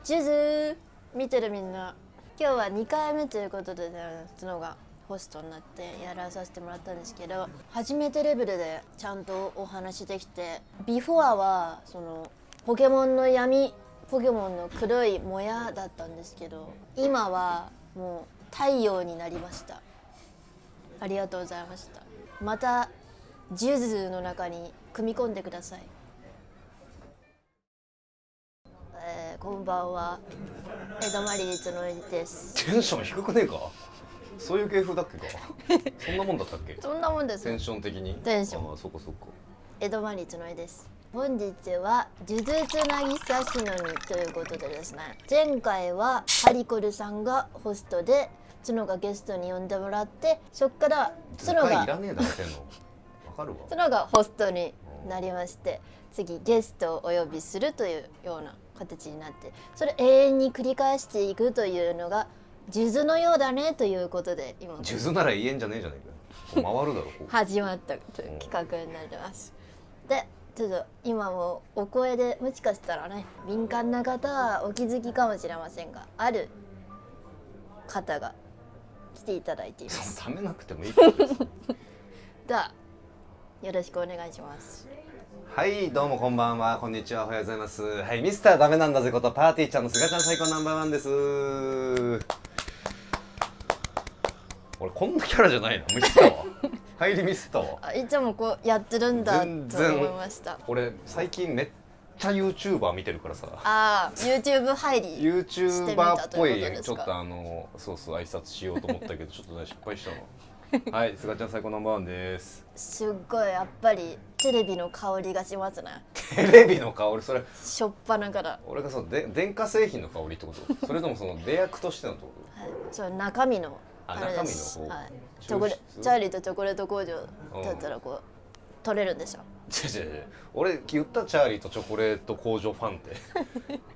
ジュズ見てるみんな、今日は2回目ということで、角がホストになってやらさせてもらったんですけど、初めてレベルでちゃんとお話できて、ビフォアはそのポケモンの闇、ポケモンの黒いもやだったんですけど、今はもう太陽になりました。ありがとうございました。またジュズの中に組み込んでください。こんばんは、江戸マリー角井です。テンション低くねえか。そういう系譜だっけか。そんなもんだったっけ。そんなもんです。テンション的に。テンション。ああ、そこそこ。江戸マリー角井です。本日は呪術渚しのみということでですね、前回はハリコルさんがホストで角がゲストに呼んでもらって、そっから角がいらねえだろてんの。わかるわ。角がホストになりまして、次ゲストをお呼びするというような形になって、それ永遠に繰り返していくというのが数珠のようだねということで、今数珠なら言えんじゃねえじゃねえか。回るだろ。始まった企画になります。で、ちょっと今もお声でもしかしたらね、敏感な方はお気づきかもしれませんが、ある方が来ていただいています。そう、ためなくてもいいからです。ではよろしくお願いします。はい、どうもこんばんは、こんにちは、おはようございます。はい、ミスターダメなんだぜことパーティーちゃんのすがちゃん最高ナンバーワンです。俺こんなキャラじゃないの、ミスったわ。入りミスったわ。いつもこうやってるんだと全然思いました。俺最近めっちゃ YouTuber 見てるからさ。ああ、YouTube 入り YouTuber っぽいちょっとそう挨拶しようと思ったけどちょっとね失敗したの。はい、すがちゃん最高ナンバーワンです。すっごいやっぱりテレビの香りがしますね。テレビの香り、それしょっぱなから。俺が電化製品の香りってこと？それともその出役としてのってこと？はい、それ中身のあれです。中身の方、はい、チャーリーとチョコレート工場だったらこう取れるんでしょ。違う俺言ったチャーリーとチョコレート工場ファンって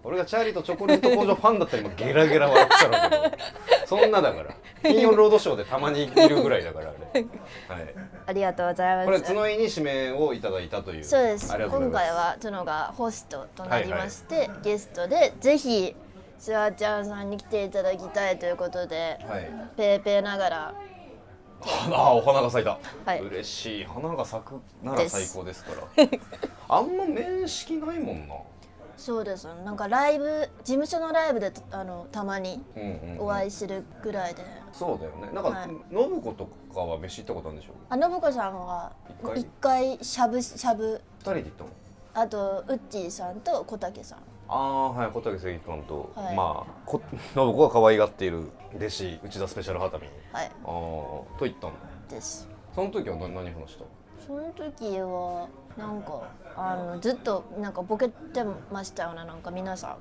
俺がチャーリーとチョコレート工場ファンだったら今ゲラゲラ笑ってたろうけど、そんなだから金曜ロードショーでたまにいるぐらいだからあれ、はい、ありがとうございます。これ角井に指名をいただいたという。そうです。ありがとうございます。今回は角がホストとなりまして、ゲストでぜひすわちゃんさんに来ていただきたいということで、はい、ペーペーながらお花が咲いた、はい、嬉しい。花が咲くなら最高ですからあんま面識ないもんな。そうです。なんかライブ、事務所のライブでたまにお会いするぐらいで、そうだよね。なんか、はい、信子とかは飯行ったことあるんでしょ。信子さんは一回しゃぶ2人で行ったの。あとウッチーさんと小竹さん。はい、小竹正義君と、はい、まあ信子が可愛がっている弟子内田スペシャルハタミに、はい、と言ったんです。その時は何話した？その時はなんかずっとなんかボケてましたよね、なんか皆さん。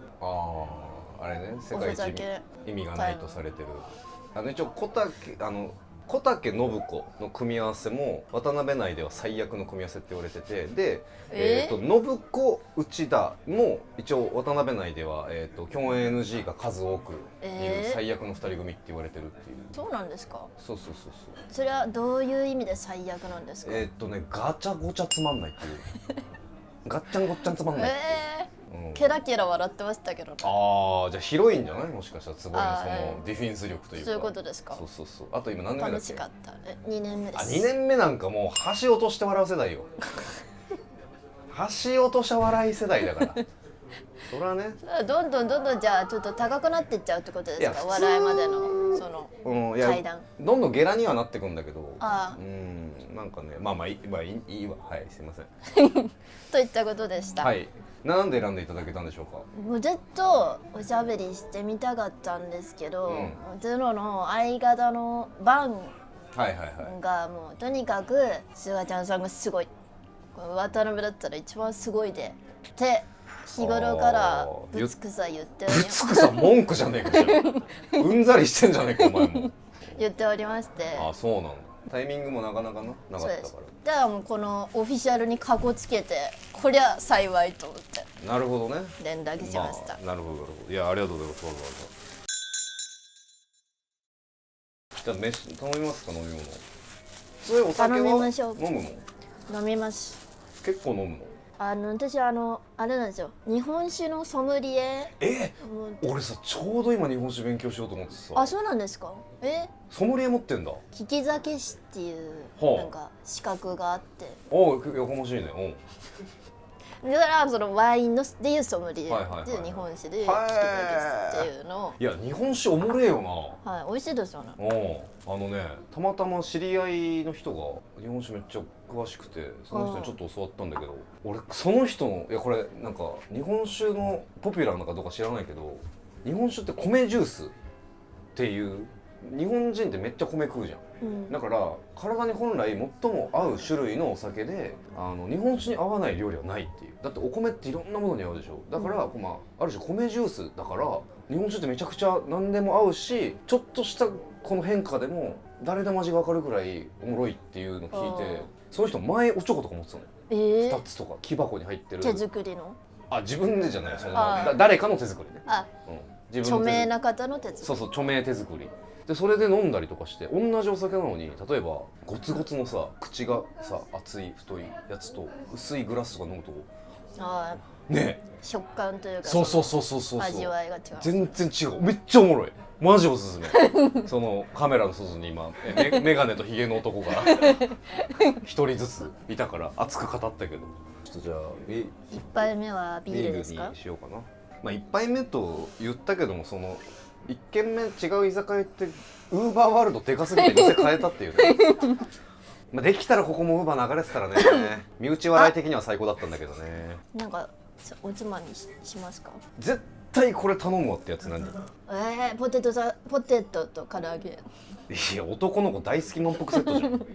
あれね、世界一意味がないとされてる一応小竹信子の組み合わせも渡辺内では最悪の組み合わせって言われてて、で、信子内田も一応渡辺内では、共演 NG が数多くいる最悪の2人組って言われてるっていう。そうなんですか？そう。それはどういう意味で最悪なんですか？ガチャゴチャつまんないっていうガッチャンゴッチャンつまんないっていう、ケラケラ笑ってましたけどね。じゃあ広いんじゃない？もしかしたら坪井のそのディフェンス力というか。そういうことですか？そう。あと今何年目だっけ？楽しかった。2年目です。2年目なんかもう箸落として笑う世代よ箸落としは笑い世代だからそれはね、どんどんじゃあちょっと高くなっていっちゃうってことですか？笑いまでのその階段、どんどんゲラにはなってくんだけど、なんかね、まあいいわ、はい、すいませんといったことでした。はい。なんで選んでいただけたんでしょうか？もうずっとおしゃべりしてみたかったんですけど、ゼロの相方のバンがもうとにかくすがちゃんさんがすごい、渡辺だったら一番すごいでって日頃からぶつくさ言っております。ぶつくさ文句じゃねえかじゃんうんざりしてんじゃねえかお前も言っておりまして。そうなんだ。タイミングもなかなかなかったから。だからもうこのオフィシャルにカゴつけて、こりゃ幸いと思って。なるほどね。連絡しました。なるほど。いや、ありがとうございます。わざわざ。じゃあ飯頼みますか？飲み物。そういうお酒は飲むの？飲みます。結構飲むの？私あれなんですよ、日本酒のソムリエ。もう俺さちょうど今日本酒勉強しようと思ってさ。あ、そうなんですか。ソムリエ持ってんだ。利き酒師っていうはあなんか資格があって、おうやかましいね。おうだからそのワインのでいうソムリエはいはいはいで日本酒でいう利き酒師っていうのを、いや日本酒おもれえよな。はい、美味しいですよね。たまたま知り合いの人が日本酒めっちゃ詳しくて、その人にちょっと教わったんだけど、俺その人のいやこれなんか日本酒のポピュラーなのかどうか知らないけど、日本酒って米ジュースっていう、日本人ってめっちゃ米食うじゃん。だから体に本来最も合う種類のお酒で、日本酒に合わない料理はないっていう。だってお米っていろんなものに合うでしょ。だから、ある種米ジュースだから日本酒ってめちゃくちゃ何でも合うし、ちょっとしたこの変化でも誰でも味が分かるくらいおもろいっていうのを聞いて、その人前おちょことか持ってたのよ。2つとか木箱に入ってる手作りの。自分でじゃない、誰かの手作りね。自分の著名な方の手作り。そう著名手作りで、それで飲んだりとかして、同じお酒なのに例えばゴツゴツのさ、口がさ厚い太いやつと薄いグラスとか飲むとね、食感というか、そう味わいが違う。全然違う。めっちゃおもろい。マジおすすめ。そのカメラの外に今メガネとヒゲの男が一人ずついたから熱く語ったけど、ちょっとじゃあ1杯目はビールですか。にしようかな。1杯目と言ったけども、その1軒目違う居酒屋行ってウーバーワールドでかすぎて店変えたっていうね。できたらここもウーバー流れてたらね、身内笑い的には最高だったんだけどね。なんかおつまみ しますか。絶対これ頼むわってやつ何？ポテトと唐揚げ。いや男の子大好き満腹セットじゃん。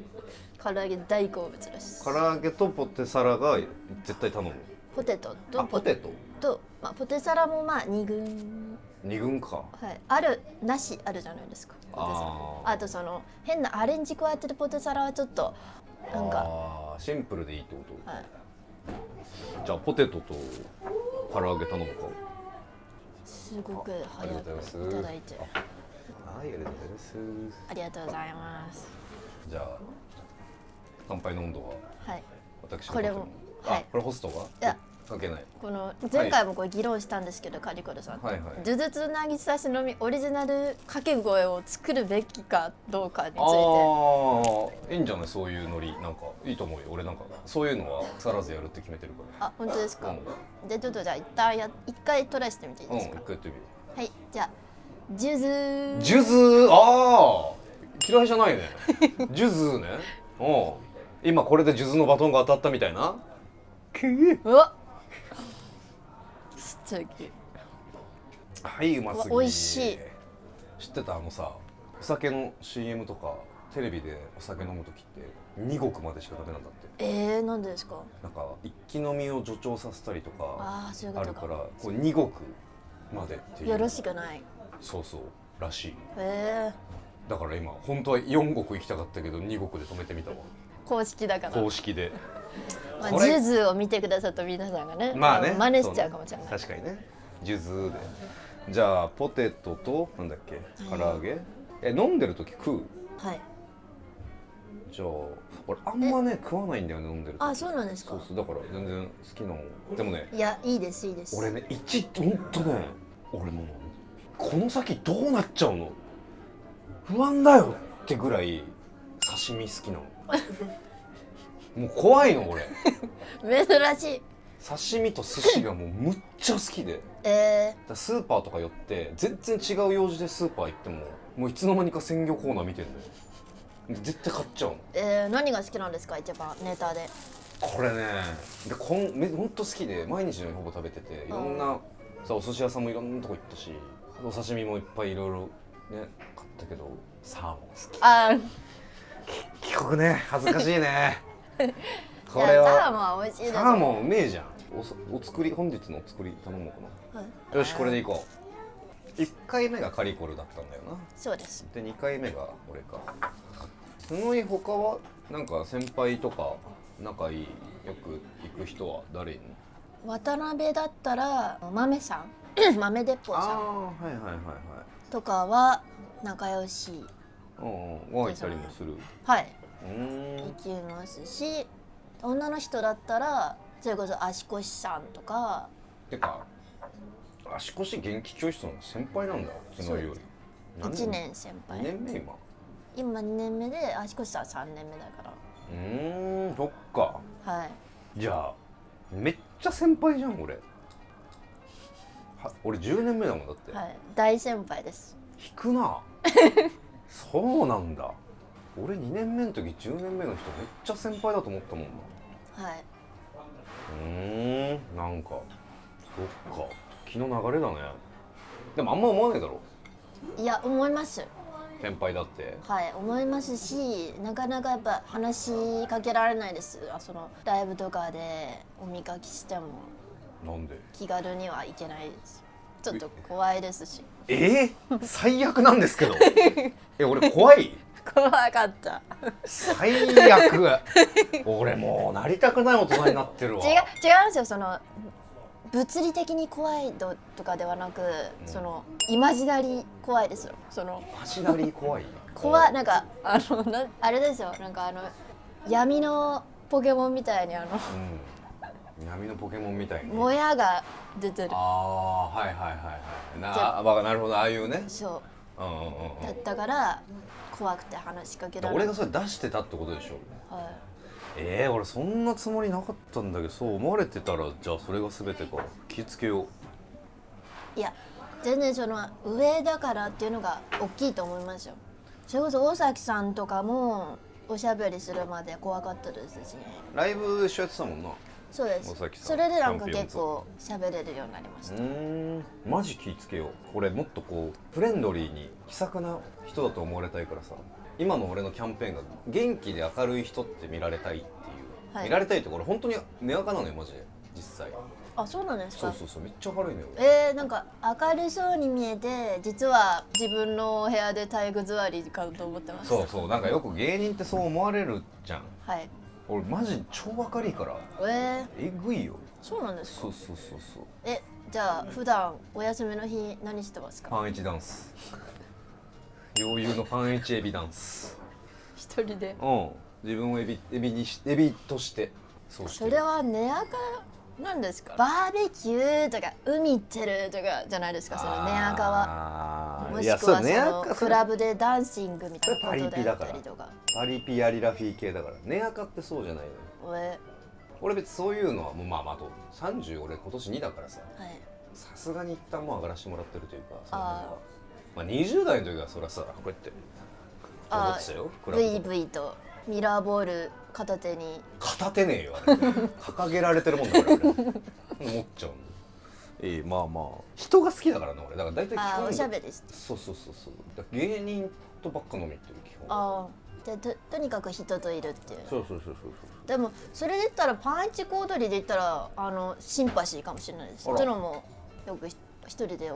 唐揚げ大好物です。唐揚げとポテサラが絶対頼む。ポテトとポテトと、ポテサラも2軍。2軍か。はい、あるなしあるじゃないですか。あとその変なアレンジ加えてるポテサラはちょっとなんかシンプルでいいってこと。はい、じゃあポテトと唐揚げ頼むか。すごく早くいただいて。はい、ありがとうございます。ありがとうございます。じゃあ乾杯の温度は、はい、私のこれも、はい、これホストがいや関係ない。この前回もこれ議論したんですけど、カリコルさんと、呪術なぎさしのみオリジナル掛け声を作るべきかどうかについて。いいんじゃない、そういうノリ。なんかいいと思うよ。俺なんかそういうのは腐らずやるって決めてるから。本当ですか。でちょっとじゃあ一回トライしてみていいですか。一回やってみる。はい、じゃあジュズ嫌いじゃないね。ジュズね。今これでジュズのバトンが当たったみたいな。うわ素敵。はい、うますぎ。美味しい。知ってた？お酒の CM とかテレビでお酒飲む時って2合までしかダメなんだって。なんでですか。なんか一気飲みを助長させたりとかあるから、こう2合までっていう。よろしくない。そうらしい。だから今本当は4合行きたかったけど2合で止めてみたわ。公式だから。公式で。ジュズを見てくださった皆さんがね、真似しちゃうかもしれない。確かにね。ジュズで。じゃあポテトとなんだっけ、唐揚げ。飲んでる時食う？はい。じゃあ俺あんまね食わないんだよね、飲んでる時。そうなんですか。だから全然好きなもん。でもね、いやいいです。俺ねほんとね、俺もうこの先どうなっちゃうの不安だよってぐらい刺身好きなの。もう怖いの俺。珍しい。刺身と寿司がもうむっちゃ好きで。スーパーとか寄って全然違う用事でスーパー行っても、もういつの間にか鮮魚コーナー見てるのよ。絶対買っちゃうの。何が好きなんですか、一番ネタで。これね、ほんと好きで毎日のようにほぼ食べてて、いろんなお寿司屋さんもいろんなとこ行ったし、お刺身もいっぱいいろいろね買ったけど、サーモン好き。結局ね、恥ずかしいね。これはサーモンは美味しいです。サーモンうめえじゃん。お作り、本日のお作り頼もうかな。よし、これでいこう。1回目がカリコルだったんだよな。そうです。で2回目が俺か。その他はなんか先輩とか仲いい、よく行く人は誰に？渡辺だったら豆さん豆鉄砲さんとかは仲良し。行ったりもする。はい。行きますし、女の人だったらそれこそ足腰さんとか。てか足腰元気教室の先輩なんだ角井より。1年先輩。2年目今2年目で足腰さん3年目だから。そっか。はい。じゃあめっちゃ先輩じゃん俺。俺10年目だもんだって。はい、大先輩です。引くなそうなんだ。俺2年目の時10年目の人めっちゃ先輩だと思ったもんな。はい。なんかそっか気の流れだね。でもあんま思わないだろ。いや思います。先輩だって。はい思いますし、なかなかやっぱ話しかけられないです。そのライブとかでお見かけしてもなんで気軽にはいけないです。ちょっと怖いですし。最悪なんですけど俺怖い。怖かった。最悪俺もうなりたくない大人になってるわ。違うんですよ。その物理的に怖いとかではなく、そのイマジナリー怖いですよ。そのイマジナリー怖いなんかあれですよ。なんか闇のポケモンみたいに闇のポケモンみたいにもやが出てる。はいなるほど、ああいうね。そう、だったから怖くて話しかけられない。俺がそれ出してたってことでしょ。はい。俺そんなつもりなかったんだけど、そう思われてたらじゃあそれが全てか。気をつけよう。いや全然その上だからっていうのが大きいと思いますよ。それこそ大崎さんとかもおしゃべりするまで怖かったですし。ライブ一緒やってたもんな。そうです。大崎さんそれでなんか結構喋れるようになりました。マジ気ぃつけよう。俺もっとこうフレンドリーに気さくな人だと思われたいからさ。今の俺のキャンペーンが元気で明るい人って見られたいっていう、はい、見られたいってこれ本当に根垢なのよマジで実際。あ、そうなんですか。そうめっちゃ明るいのよ。なんか明るそうに見えて実は自分の部屋で体育座りかと思ってます。そうなんかよく芸人ってそう思われるじゃん。はい。俺マジ超明るいから。えぐいよ。そうなんですか。そうじゃあ普段お休みの日何してますか。パンイチダンス余裕のパンイチエビダンス一人で。自分をエビとしてそうしてる。それは根垢なんですか。バーベキューとか海行ってるとかじゃないですか。その根垢は。もしくはそのクラブでダンシングみたいなことだったりとか。パリピアリラフィー系だから。根垢ってそうじゃないのよ。俺別にそういうのはもうあと30俺今年2だからさ、さすがに一旦もう上がらせてもらってるというか、その辺は20代の時はそりゃさこうやって踊ってたよ。VV とミラーボール片手に。片手ねえよあれ掲げられてるもんだから俺思っちゃうんで。人が好きだからな俺。だから大体基本おしゃべりして。そうだから芸人とばっか飲み行ってる基本。でとにかく人といるっていう。そうでもそれで言ったらパンイチ小躍りで言ったらシンパシーかもしれないです。そのもよく一人で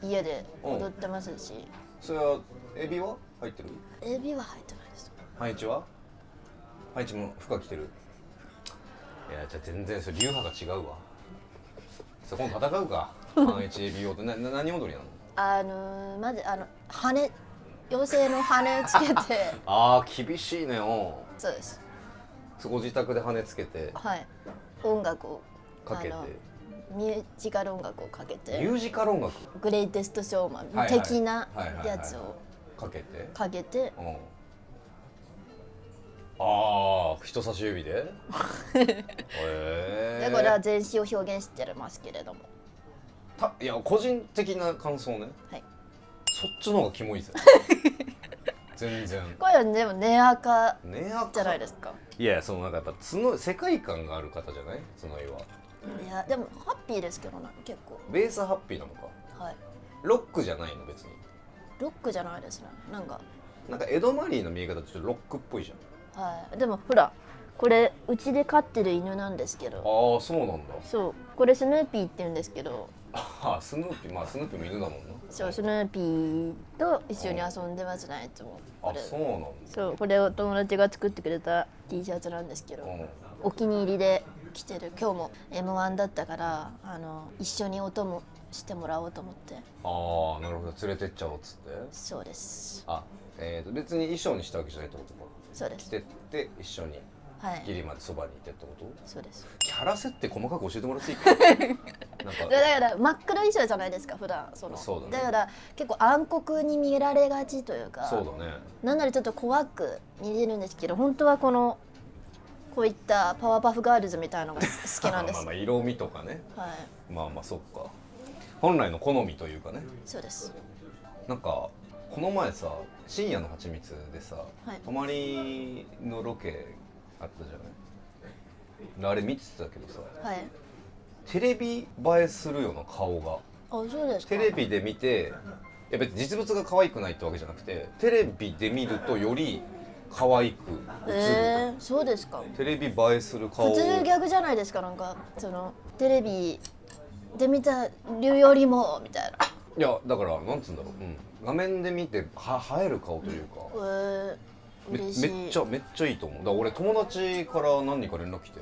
家で踊ってますし。それはエビは入ってる？エビは入ってないです。パンイチは？パンイチも服着てる？いやじゃあ全然それ流派が違うわ。そこも戦うか。パンイチエビ用って何踊りなの？まず羽妖精の羽つけて厳しいね。そうです。ご自宅で羽つけて、音楽をかけて、ミュージカル音楽をかけて、ミュージカル音楽、グレイテストショーマン的なやつをかけて、人差し指ででこれは全身を表現してますけれども、いや個人的な感想ね。そっちの方がキモいぜ全然。これはでも根垢じゃないですか。いやそのなんかやっぱ角世界観がある方じゃない角井は。いやでもハッピーですけどな。結構ベースハッピーなのか。ロックじゃないの別に。ロックじゃないですね。なんかエド・マリーの見え方ってちょっとロックっぽいじゃん。でもほらこれうちで飼ってる犬なんですけど。そうなんだ。そうこれスヌーピーって言うんですけど。スヌーピースヌーピーも犬だもんな。そうスヌーピーと一緒に遊んでますねいつも。そうなんだ。そうこれを友達が作ってくれた T シャツなんですけど、お気に入りで着てる。今日も M1 だったから一緒にお供してもらおうと思って。なるほど。連れてっちゃおうっつって。そうです。別に衣装にしたわけじゃないってことか。そうです。着てって一緒に。はいギリまでそばにいてってこと？そうです。キャラ設定細かく教えてもらっていいかなんかだから真っ黒衣装じゃないですか普段そうだねだから結構暗黒に見られがちというか、そうだね。なんならちょっと怖く見えるんですけど、本当はこういったパワーパフガールズみたいなのが好きなんですまあまあ色味とかね。はいまあまあそっか。本来の好みというかね。そうです。なんかこの前さ深夜の蜂蜜でさ、はい泊まりのロケあったじゃない。あれ見てたけどさ、はいテレビ映えするような顔が。あそうですか。テレビで見て、いや別に実物が可愛くないってわけじゃなくて、テレビで見るとより可愛く映る、そうですか。テレビ映えする顔普通逆じゃないですか。なんかテレビで見たるよりもみたいな。いやだからなんつうんだろう、画面で見て映える顔というか、嬉しい。めっちゃいいと思う。だから俺友達から何人か連絡来て、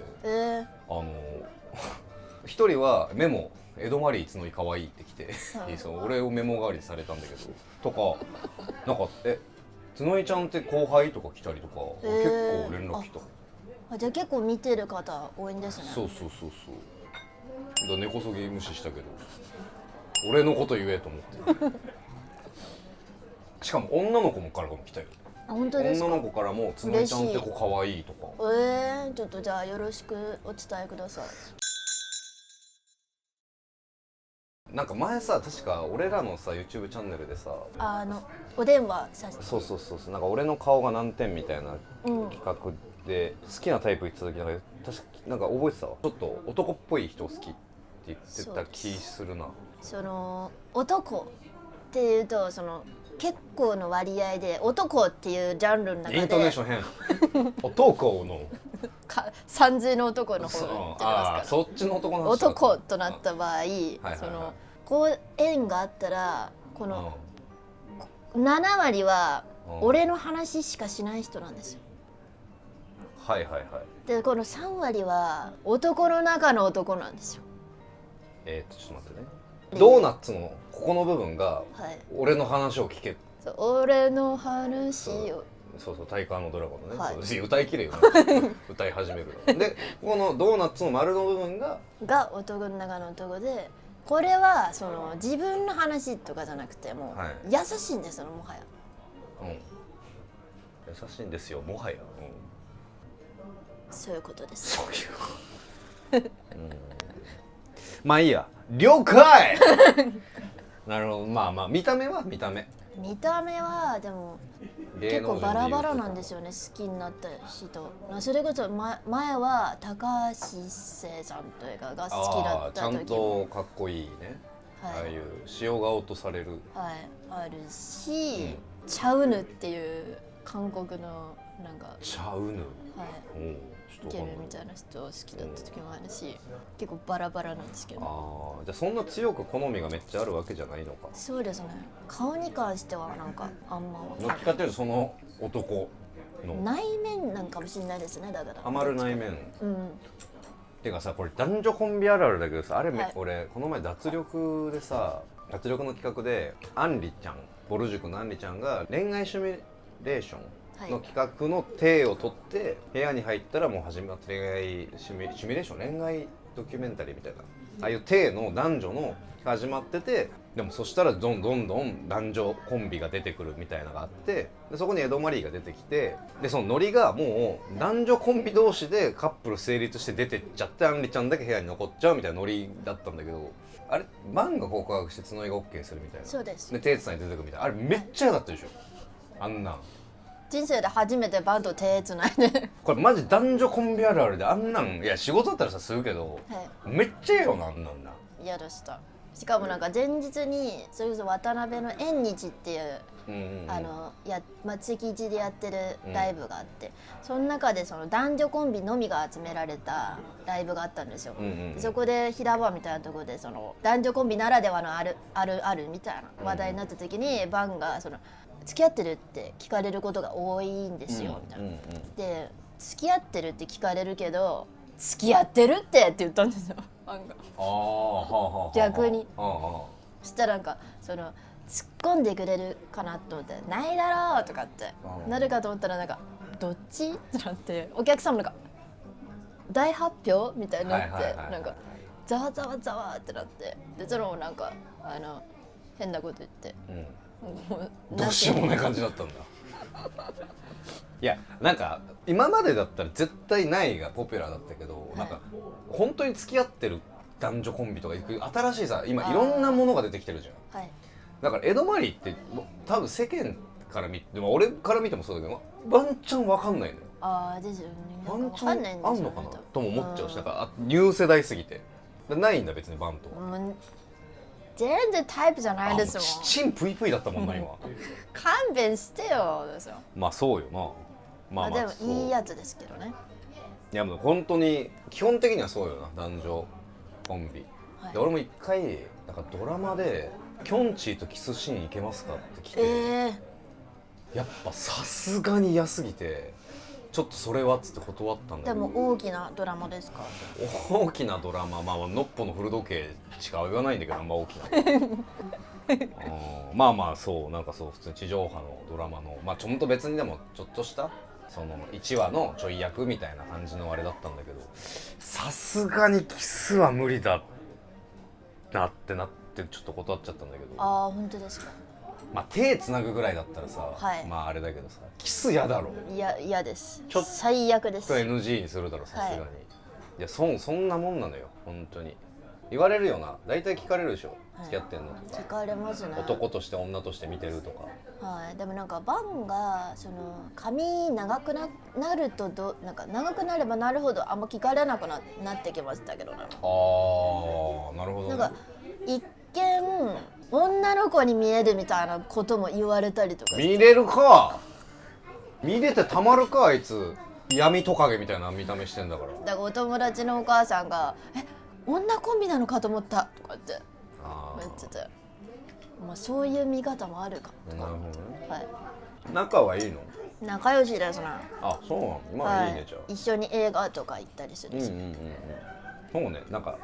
一人はメモ江戸マリー角井可愛いって来て、そう俺をメモ代わりされたんだけどとか、なんか角井ちゃんって後輩とか来たりとか、結構連絡来た。じゃあ結構見てる方多いんですね。そうだから根こそぎ無視したけど俺のこと言えと思ってしかも女の子からも来たよ。本当ですか。女の子からも角井ちゃんって子可愛いとか。ちょっとじゃあよろしくお伝えください。なんか前さ確か俺らのさ YouTube チャンネルでさお電話させて。そうなんか俺の顔が何点みたいな企画で、好きなタイプ言ってた時なんか覚えてたわ。ちょっと男っぽい人好きって言ってた気するな。男っていうと結構の割合で男っていうジャンルの中でイントネーション変男の三髄の男の方じゃないですか。そっちの男の話男となった場合、こう縁があったらこの7割は俺の話しかしない人なんですよ。でこの3割は男の中の男なんですよ。ちょっと待ってね。ドーナツのここの部分が俺の話を聞け。俺の話を。そうタイカーのドラゴンのね、はい、歌いきれよ歌い始めるので、このドーナツの丸の部分が男の中の男で、これは自分の話とかじゃなくてもう、優しいんですよもはや。優しいんですよもはや、そういうことです。そういうまあいいや、了解なるほど。まあ見た目はでも結構バラバラなんですよね。好きになった人、それこそ、前は高橋一生さんというかが好きだった時もちゃんとかっこいいね、ああいう塩顔とされる、あるし、チャウヌっていう韓国のなんかチャウヌ、イケメンみたいな人好きだった時もあるし、結構バラバラなんですけど。じゃあそんな強く好みがめっちゃあるわけじゃないのか。そうですね。顔に関してはなんかあんまどっちかっていうとその男の内面なんかもしれないですね。だからハマる内面。てかさ、これ男女コンビあるあるだけどさ、俺この前脱力の企画でアンリちゃん、ボル塾のアンリちゃんが恋愛シミュレーションの企画の体を取って部屋に入ったらもう始まって恋愛シミュレーション、恋愛ドキュメンタリーみたいな、ああいう体の男女の始まってて、でもそしたらどんどん男女コンビが出てくるみたいなのがあって、でそこにエドマリーが出てきて、でそのノリがもう男女コンビ同士でカップル成立して出てっちゃって、アンリちゃんだけ部屋に残っちゃうみたいなノリだったんだけど、あれバンが告白して角井が OK するみたいな。そうです。で手つないで出てくるみたいな、あれめっちゃ良かったでしょ、あんなん。人生で初めてバンと手つないでこれマジ男女コンビあるあるで、あんなん、いや仕事だったらさするけど、めっちゃいいよな、あんなんな。嫌でした。しかもなんか前日にそれこそ渡辺の縁日っていう月一でやってるライブがあって、その中でその男女コンビのみが集められたライブがあったんですよ。そこで平場みたいなところでその男女コンビならではのあるみたいな話題になった時に、バンが付き合ってるって聞かれることが多いんですよ、みたいな。で付き合ってるって聞かれるけど付き合ってるって言ったんですよ、バンが。逆に。そしたらなんか突っ込んでくれるかなと思って「ないだろう」とかってなるかと思ったら、なんか「どっち?」ってなって、お客さんもなんか「大発表みたいになって、はいはいはいはい、なんかざわざわざわってなって、でそのなんか変なこと言って、もうどうしようもない感じだったんだいやなんか今までだったら絶対ないがポピュラーだったけど、なんか本当に付き合ってる男女コンビとか新しいさ、今いろんなものが出てきてるじゃん、はい、だからエドマリーって多分世間から見ても俺から見てもそうだけどワンチャンわかんないのよ。ですよね。ワンチャンあんのかなとも思っちゃうし、だからニュー世代すぎてないんだ別にバントは。全然タイプじゃないですもん。チンプイプイだったもんな今勘弁してよですよ。まあそうよな。まあでもいいやつですけどね。いやもう本当に基本的にはそうよな、男女コンビ、はい、で俺も一回なんかドラマでキョンチーとキスシーンいけますかって来て、やっぱさすがに嫌すぎてちょっとそれはっつって断ったんだけど。でも大きなドラマですか？大きなドラマ、まあノッポの古時計しか言わないんだけど、あんま大きなまあまあそうなんかそう普通に地上波のドラマのまあちょっと別にでもちょっとしたその1話のちょい役みたいな感じのあれだったんだけど、さすがにキスは無理だなってなってちょっと断っちゃったんだけど。本当ですか？まあ手つなぐぐらいだったらさ、はい、まああれだけどさ、キス嫌だろ。嫌です。ちょっと最悪です。NG にするだろさすがに、はい、いやそんなもんなのよ本当に。言われるよな、大体聞かれるでしょ、はい、付き合ってんのとか。聞かれますね。男として女として見てるとか。はい、でもなんかバンがその髪長く なるとなんか長くなればなるほどあんま聞かれなく なってきましたけどね。なるほど、ね、なんか一見女の子に見えるみたいなことも言われたりとかして。見れるか、見れてたまるか、あいつ闇トカゲみたいな見た目してんだから。だからお友達のお母さんが女コンビなのかと思ったとかって言ってて、まあそういう見方もあるかとか。なるほどね、はい、仲はいいの？仲良しですね。そうなの。まあいいね、じゃあ一緒に映画とか行ったりするし、そうね。なんか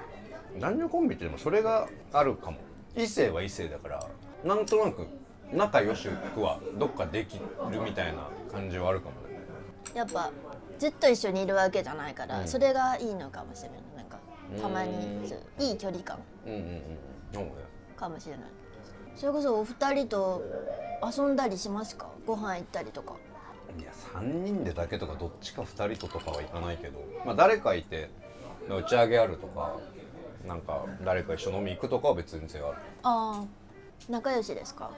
男女コンビってでもそれがあるかも。異性は異性だからなんとなく仲良しくはどっかできるみたいな感じはあるかもね。やっぱずっと一緒にいるわけじゃないから、それがいいのかもしれない。なんかたまにいい距離感かもしれない。それこそお二人と遊んだりしますか？ご飯行ったりとか。いや3人でだけとかどっちか2人とかは行かないけど、まあ誰かいて打ち上げあるとか、なんか誰か一緒飲み行くとかは別に全然ある。仲良しですか？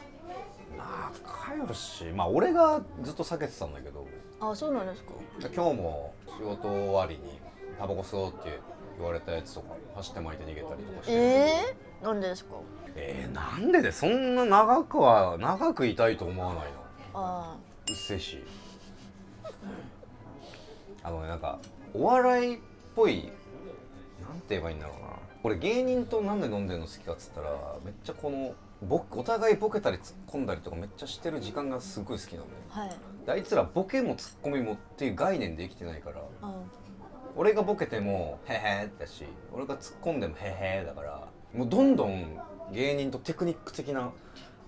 仲良し、まあ俺がずっと避けてたんだけど。そうなんですか？今日も仕事終わりにタバコ吸おうって言われたやつとか走って巻いて逃げたりとかして。なんでですか？なんでそんな長くいたいと思わないの。うっせえし。なんかお笑いっぽい、なんて言えばいいんだろうな。俺芸人となんで飲んでるの好きかっつったら、めっちゃこのお互いボケたり突っ込んだりとかめっちゃしてる時間がすごい好きなのね。はい。あいつらボケもツッコミもっていう概念で生きてないから、俺がボケてもへへだし、俺が突っ込んでもへへだから、もうどんどん芸人とテクニック的な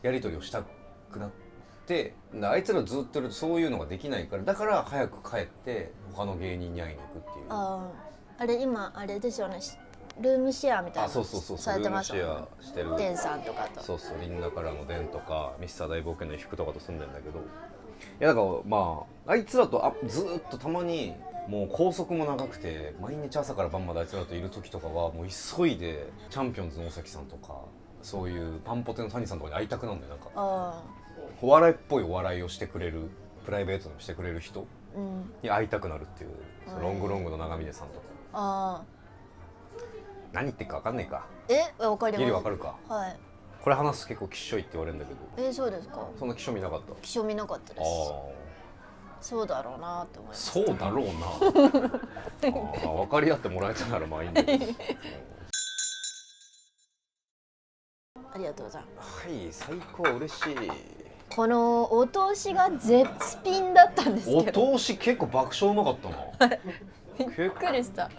やり取りをしたくなって、あいつらずっといるとそういうのができないから、だから早く帰って他の芸人に会いに行くっていう。あれ今あれですよね、ルームシェアみたいなそうされてますよね。ルームシェアしてるデンさんとかと。そうリンダからのデンとかミスター大冒険の伊福とかと住んでんだけど、いやだからまああいつらとずーっとたまにもう高速も長くて毎日朝から晩まであいつらといる時とかはもう急いでチャンピオンズの大崎さんとかそういうパンポテの谷さんとかに会いたくなるんだよ。なんかお笑いっぽいお笑いをしてくれる、プライベートでもしてくれる人に会いたくなるっていう、ロングロングの長峰さんとか。何言ってるか分かんないか。分かります。ギリ分かるか。はい。これ話すと結構きっしょいって言われるんだけど。そうですか。そんなきっしょ見なかった。きっしょ見なかったです。そうだろうなって思います。そうだろうな。分かり合ってもらえたならまあいいんだけど。ありがとうございます。はい、最高、嬉しい。このお通しが絶品だったんですけど。お通し結構爆笑うまかったな。びっくりした。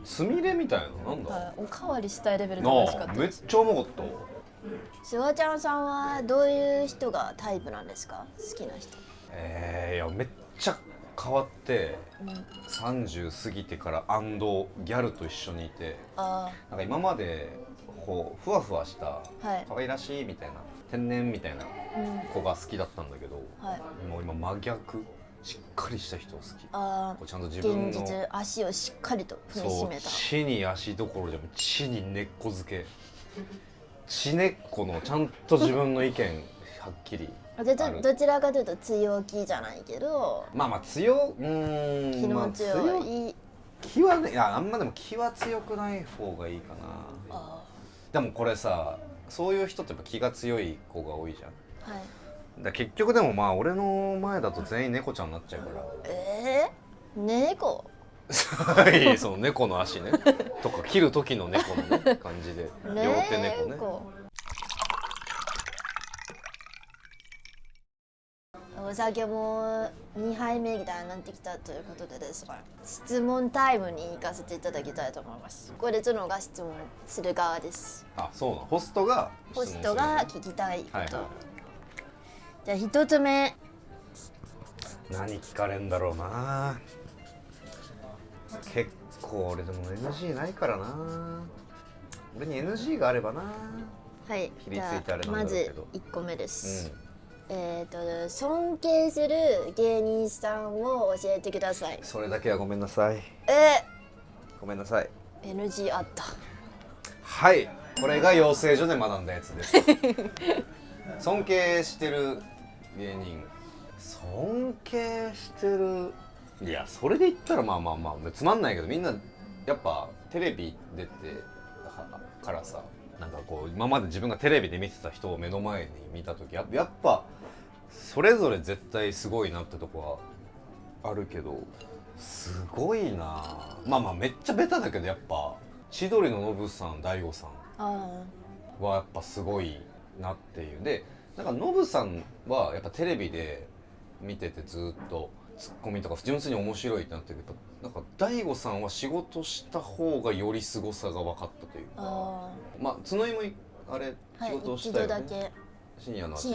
つみれみたいな、なんだ。おかわりしたいレベルで美味しかっためっちゃうまかった。シュワちゃんさんはどういう人がタイプなんですか？好きな人。いやめっちゃ変わって、うん、30過ぎてからギャルと一緒にいて、あなんか今までこうふわふわしたあ、はい、可愛らしいみたいな天然みたいな子が好きだったんだけど、はい、もう今真逆、しっかりした人を好き。あこうちゃんと自あ、分の現実足をしっかりと踏みしめた。地に足どころじゃなく地に根っこ付け、地根っこのちゃんと自分の意見はっきりある。どちらかというと強気じゃないけど、まあまあ気の強い、気はね、いやあんまでも気は強くない方がいいかな。あでもこれさ、そういう人ってやっぱ気が強い子が多いじゃん。あ、はい、結局でもまあ俺の前だと全員猫ちゃんになっちゃうから猫はい、その猫の足ねとか切る時の猫のね感じで両手猫ね。お酒も2杯目みたいになってきたということでですが、質問タイムに行かせていただきたいと思います。これ角が質問する側です。あ、そうなの。ホストが聞きたいこと、はいはい、じゃあ1つ目、何聞かれんだろうな。結構俺でも NG ないからな。俺に NG があればな。はい、切りついてあれなんだろまずうけど、1個目です、うん、尊敬する芸人さんを教えてください。それだけはごめんなさい。ごめんなさい。 NG あった。はい、これが養成所で学んだやつです尊敬してる芸人、尊敬してる、いやそれで言ったらまあつまんないけど、みんなやっぱテレビ出てからさ、なんかこう今まで自分がテレビで見てた人を目の前に見た時、やっぱそれぞれ絶対すごいなってとこはあるけど、すごいな。まあめっちゃベタだけど、やっぱ千鳥のノブさん、大悟さんはやっぱすごいなっていう。でなんかノブさんはやっぱテレビで見ててずっとツッコミとか純粋に面白いってなってるけど、なんか大悟さんは仕事した方がより凄さが分かったというか、まあ角井もあれ仕事をしたよね、はい、一度だけ深夜のはちみ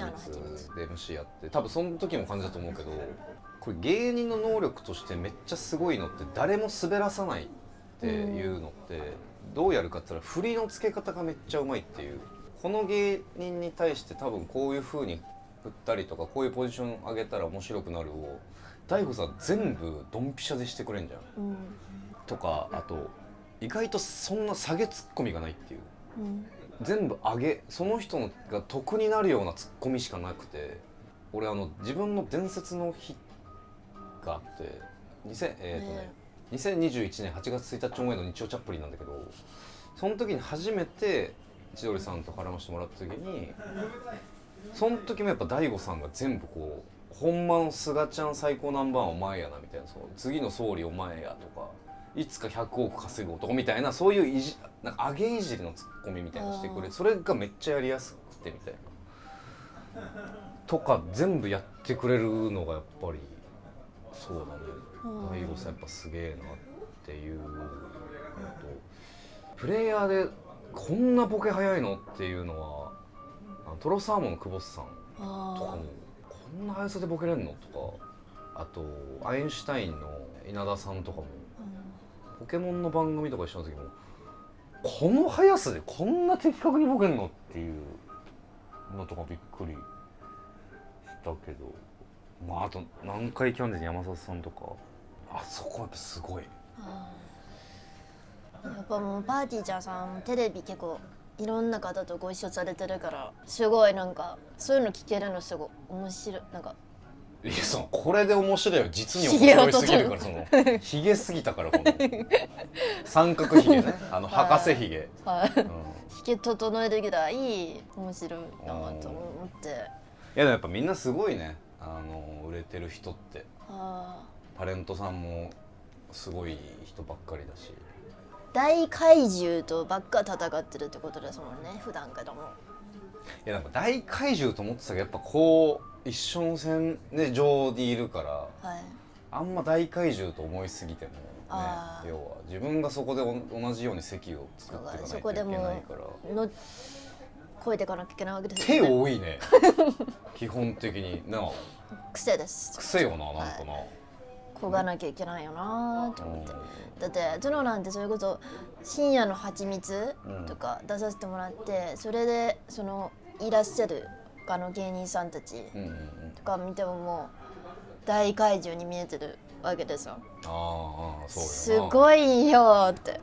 つで MC やって、多分その時も感じたと思うけど、これ芸人の能力としてめっちゃすごいのって、誰も滑らさないっていうのって、どうやるかって言ったら振りの付け方がめっちゃうまいっていう。この芸人に対して多分こういう風に振ったりとか、こういうポジション上げたら面白くなるを大悟さん全部ドンピシャでしてくれんじゃん、とか、あと意外とそんな下げツッコミがないっていう、全部上げ、その人が得になるようなツッコミしかなくて、俺自分の伝説の日があって、2021年8月1日オンエアの日曜チャップリンなんだけど、その時に初めて千鳥さんと絡ませてもらった時に、その時もやっぱ大悟さんが全部こう、ほんまの菅ちゃん最高ナンバーワンお前やなみたいな、その次の総理お前やとか、いつか100億稼ぐ男みたいな、そういうなんか上げいじりのツッコミみたいなしてくれ、それがめっちゃやりやすくてみたいなとか全部やってくれるのがやっぱりそうだね、大悟さんやっぱすげえなっていうのと、プレイヤーでこんなボケ早いのっていうのは、トロサーモンの久保さんとかもこんな速さでボケれんのとか、あとアインシュタインの稲田さんとかも、ポケモンの番組とか一緒の時も、この速さでこんな的確にボケんのっていうのとかびっくりしたけど、まああと南海キャンディーズ山里さんとか、あそこやっぱすごい。やっぱもうパーティーちゃんさんテレビ結構いろんな方とご一緒されてるから、すごいなんかそういうの聞けるのすごい面白い。なんかいや、これで面白いよ、実に面白いすぎるから、そのヒゲすぎたから、この三角ヒゲね、博士ヒゲ、ヒゲ整えるぐらい面白いなと思って。いやでもやっぱみんなすごいね、売れてる人って。タレントさんもすごい人ばっかりだし、大怪獣とばっか戦ってるってことですもんね、普段からも。いやなんか大怪獣と思ってたけど、やっぱこう一緒の線で上にいるから、あんま大怪獣と思いすぎてもね、要は自分がそこで同じように席を作っていかないといけないから、超えていかなきゃいけないわけですよね。手多いね基本的にな。癖です。癖よな、なんかな。こがなきゃいけないよなと思って、だってトノなんてそれこそ深夜の蜂蜜とか出させてもらって、それでそのいらっしゃる他の芸人さんたちとか見てももう大怪獣に見えてるわけですよ。ああ、そうよな。すごいよって、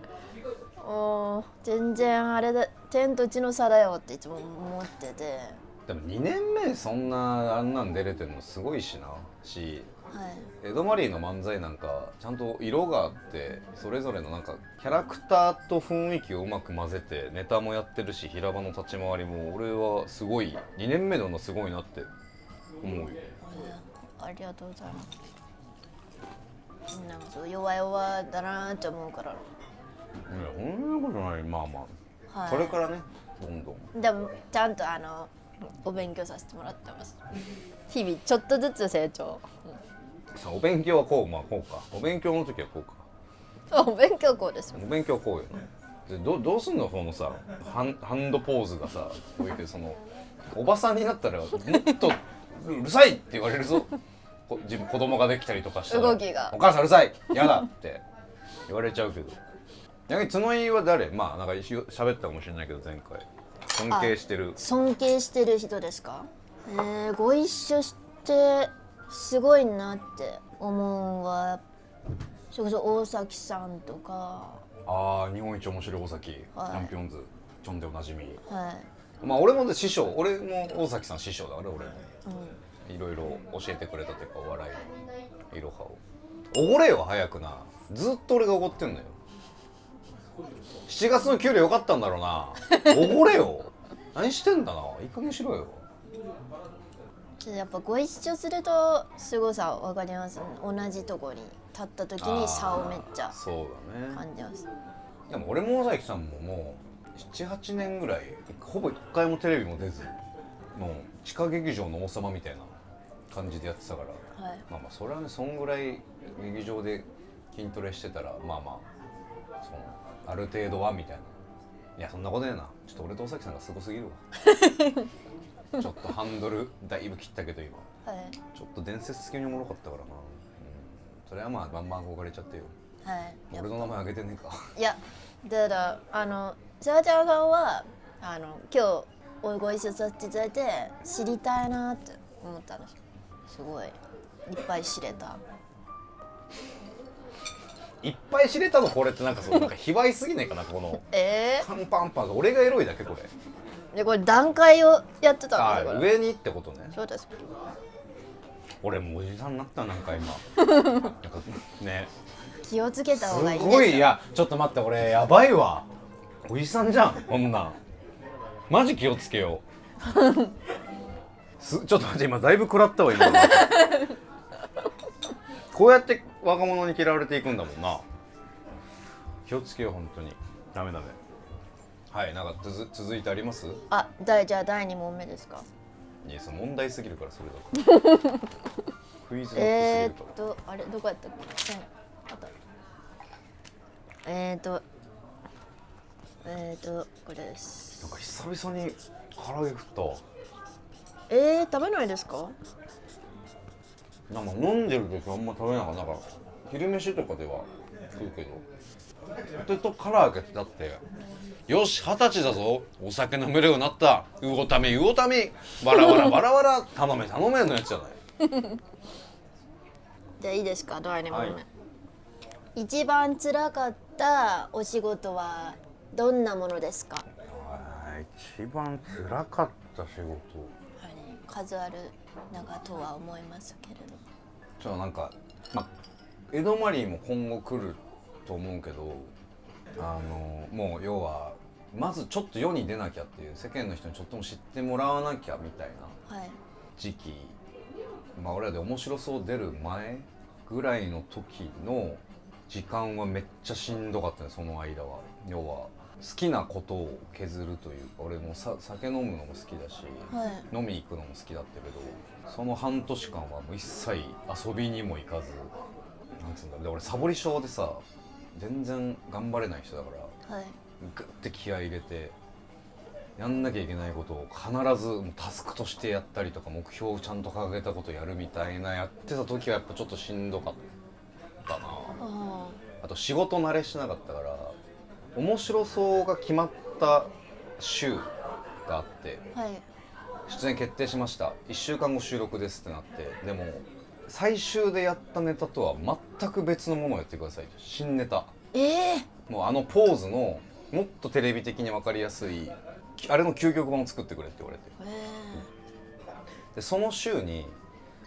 全然あれだ、天と地の差だよっていつも思ってて。でも2年目そんなあんなん出れてるのすごいしなし、はい、エドマリーの漫才なんかちゃんと色があってそれぞれのなんかキャラクターと雰囲気をうまく混ぜてネタもやってるし、平場の立ち回りも俺はすごい2年目のすごいなって思うよ。ありがとうございます。なんかそう弱々だなって思うから。いやそんなことない。まあまあ、はい、これからねどんどん。でもちゃんとお勉強させてもらってます。日々ちょっとずつ成長。さあお勉強はこう、まあこうか。お勉強の時はこうか。お勉強こうですよ。お勉強はこうよな。でどうすんのそのさハンドポーズがさ、こういうけどそのおばさんになったらもっとうるさいって言われるぞ。自分子供ができたりとかしたら動きがお母さんうるさい嫌だって言われちゃうけど。逆に角井は誰？まあなんか喋ったかもしれないけど前回尊敬してる。尊敬してる人ですか？ご一緒してすごいなって思うはそれこそ大崎さんとか。ああ、日本一面白い大崎、はい、チャンピオンズチョンでおなじみ。はい。まあ俺も師匠、俺も大崎さん師匠だから俺も、いろいろ教えてくれたというかお笑いのいろはを。おごれよ早くな。ずっと俺がおごってんのよ。7月の給料良かったんだろうな。おごれよ。何してんだな。いい加減しろよ。やっぱご一緒すると凄さ分かります。同じところに立った時に差をめっちゃ感じます。でも俺も大崎さんももう 7,8 年ぐらいほぼ1回もテレビも出ず、もう地下劇場の王様みたいな感じでやってたから、はい、まあまあそれはね、そんぐらい劇場で筋トレしてたらまあまあそのある程度はみたいな。いやそんなことねえな。ちょっと俺と大崎さんがすごすぎるわ。ちょっとハンドルだいぶ切ったけど今、はい、ちょっと伝説級におもろかったからな、それはまあバンバン憧れちゃってよ。はい、俺の名前あげてねえか。いやだからシャーちゃんさんは今日ご一緒させていただいて知りたいなって思ったんですよ。すごいいっぱい知れた。いっぱい知れたのこれってなんかそうなんか卑猥すぎないかなこのカンパンパンが俺がエロいだけこれ。でこれ段階をやってたんですよ。上にってことね。そうです。俺もおじさんになったなんか今なんかね、気をつけた方がいいですよ。すごい。いやちょっと待って、俺やばいわ。おじさんじゃんこんなん。マジ気をつけよう。ちょっと待って、今だいぶ食らったわ今。こうやって若者に嫌われていくんだもんな。気をつけよう本当に。ダメダメ。はい、なんか続いてあります？じゃあ第2問目ですか？いや、その問題すぎるからそれだと。クイズノックすぎると。あれどこやったっけ？あった。これです。なんか久々に唐揚げ食ったわ。食べないですか？なんか飲んでる時あんま食べなかった。なんか昼飯とかでは食うけど、ポテト唐揚げってだってよし20歳だぞ、お酒飲めるようになった、魚民バラバラバラバラ頼めのやつじゃない。じゃあいいですか？第2問目、はい、一番辛かったお仕事はどんなものですか？一番辛かった仕事、はい、数ある中とは思いますけれど、なんか、エドマリーも今後来ると思うけど、もう要はまずちょっと世に出なきゃっていう、世間の人にちょっとも知ってもらわなきゃみたいな時期、俺らで面白そう出る前ぐらいの時の時間はめっちゃしんどかったね。その間は要は好きなことを削るというか、俺も酒飲むのも好きだし、はい、飲み行くのも好きだったけど、その半年間はもう一切遊びにも行かず、なんつうんだろう、で俺サボり症でさ、全然頑張れない人だから、はい、グッて気合い入れてやんなきゃいけないことを必ずもうタスクとしてやったりとか、目標をちゃんと掲げたことやるみたいなやってた時はやっぱちょっとしんどかっああと仕事慣れしなかったから面白そうが決まった週があってはい。出演決定しました、1週間後収録ですってなって、でも最終でやったネタとは全く別のものをやってくださいと、新ネタ、もうあのポーズのもっとテレビ的に分かりやすいあれの究極版を作ってくれって言われて、でその週に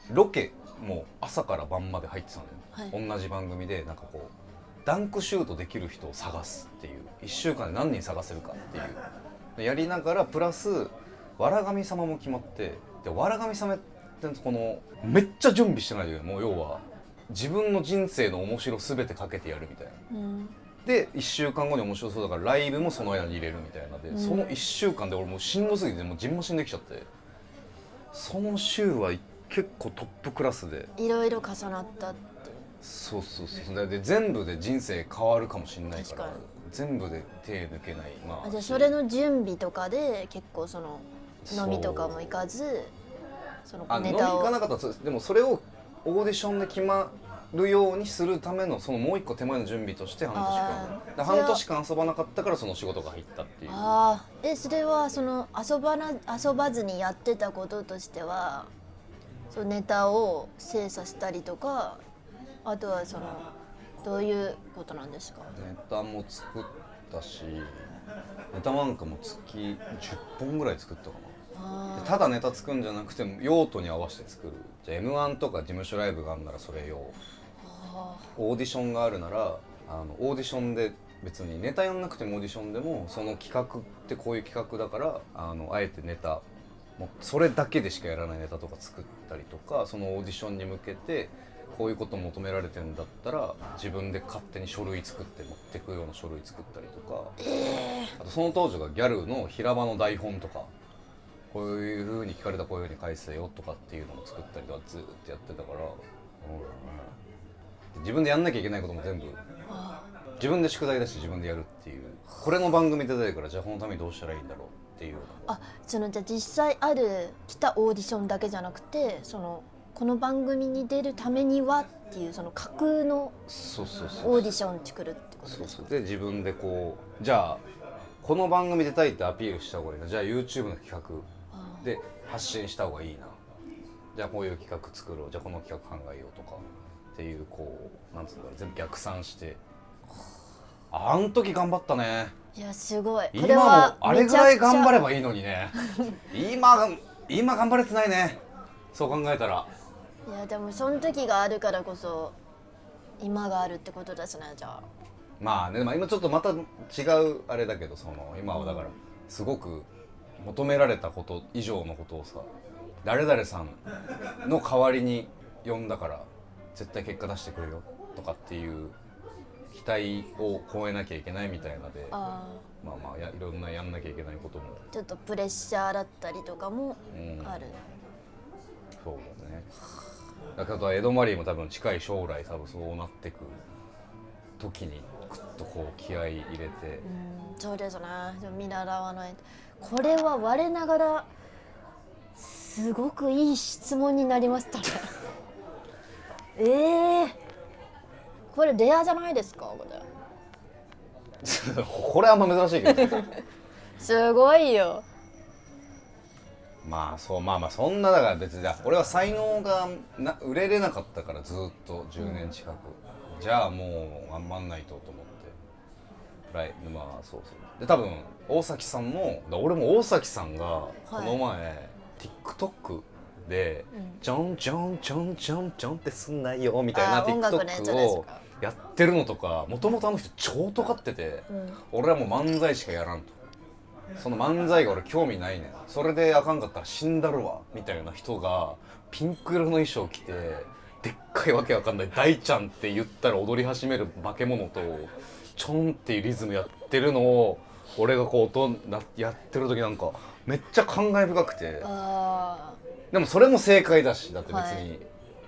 ロケも朝から晩まで入ってたのよ、はい、同じ番組でなんかこうダンクシュートできる人を探すっていう、1週間で何人探せるかっていうやりながら、プラスわら神様も決まって、でわら神様ってこのめっちゃ準備してないよ、もう要は自分の人生の面白全てかけてやるみたいな、で1週間後に面白そうだからライブもその間に入れるみたいなで、その1週間で俺もうしんどすぎてもうじんましんできちゃって、その週は結構トップクラスでいろいろ重なったって。そうで全部で人生変わるかもしれないから、全部で手抜けない、じゃあそれの準備とかで結構その飲みとかも行かず、そのネタを飲み行かなかったら、でもそれをオーディションで決まるようにするためのそのもう一個手前の準備として半年間、半年間遊ばなかったからその仕事が入ったっていう。それはその遊ばずにやってたこととしては、そのネタを精査したりとか、あとはそのどういうことなんですか？ネタも作ったし、ネタなんかも月10本ぐらい作ったかな。ただネタ作るんじゃなくて用途に合わせて作る。じゃあ M1 とか事務所ライブがあるならそれ用、オーディションがあるならオーディションで別にネタやんなくてもオーディションでもその企画ってこういう企画だからあえてネタもうそれだけでしかやらないネタとか作ったりとか、そのオーディションに向けてこういうこと求められてるんだったら自分で勝手に書類作って持ってくような書類作ったりとか、あとその当時がギャルの平場の台本とか、こういう風に聞かれたらこういう風に返せよとかっていうのも作ったりとかずっとやってたから、自分でやんなきゃいけないことも全部自分で宿題だし自分でやるっていう、これの番組出たいからじゃあこのためにどうしたらいいんだろうっていう。じゃあ実際来たオーディションだけじゃなくて、この番組に出るためにはっていうその架空のオーディション作るってことですか？で自分でこう、じゃあこの番組出たいってアピールした方がいいな、じゃあ YouTube の企画で発信した方がいいな、じゃあこういう企画作ろう、じゃあこの企画考えようとかっていう、こうなんつうんだろう、全部逆算して、あん時頑張ったね。いやすごい。今もあれぐらい頑張ればいいのにね今頑張れてないね、そう考えたら。いやでもその時があるからこそ今があるってことですね。じゃあまあね、今ちょっとまた違うあれだけど、今はだからすごく求められたこと以上のことをさ、誰々さんの代わりに呼んだから絶対結果出してくれよとかっていう期待を超えなきゃいけないみたいなで、いろんなやんなきゃいけないこともちょっとプレッシャーだったりとかもある、そうだね。だけどエドマリーも多分近い将来多分そうなってく時にグッとこう気合い入れて、そうですね。見習わないと。これは我ながらすごくいい質問になりましたね。これレアじゃないですか？これこれあんま珍しいけどすごいよ。まあそんなだから別に俺は才能が売れれなかったからずっと10年近く、じゃあもう頑張んないとと思ってそうで、多分大崎さんも俺も大崎さんがこの前、TikTok でちょんちょんちょんちょんちょんってすんないよみたいな TikTok をやってるのとか、もともとあの人超尖ってて、俺はもう漫才しかやらんと、その漫才が俺興味ないねん、それであかんかったら死んだるわみたいな人がピンク色の衣装着てでっかいわけわかんない大ちゃんって言ったら踊り始める化け物とちょんっていうリズムやってるのを俺がこうやってる時なんかめっちゃ感慨深くて、でもそれも正解だし、だって別に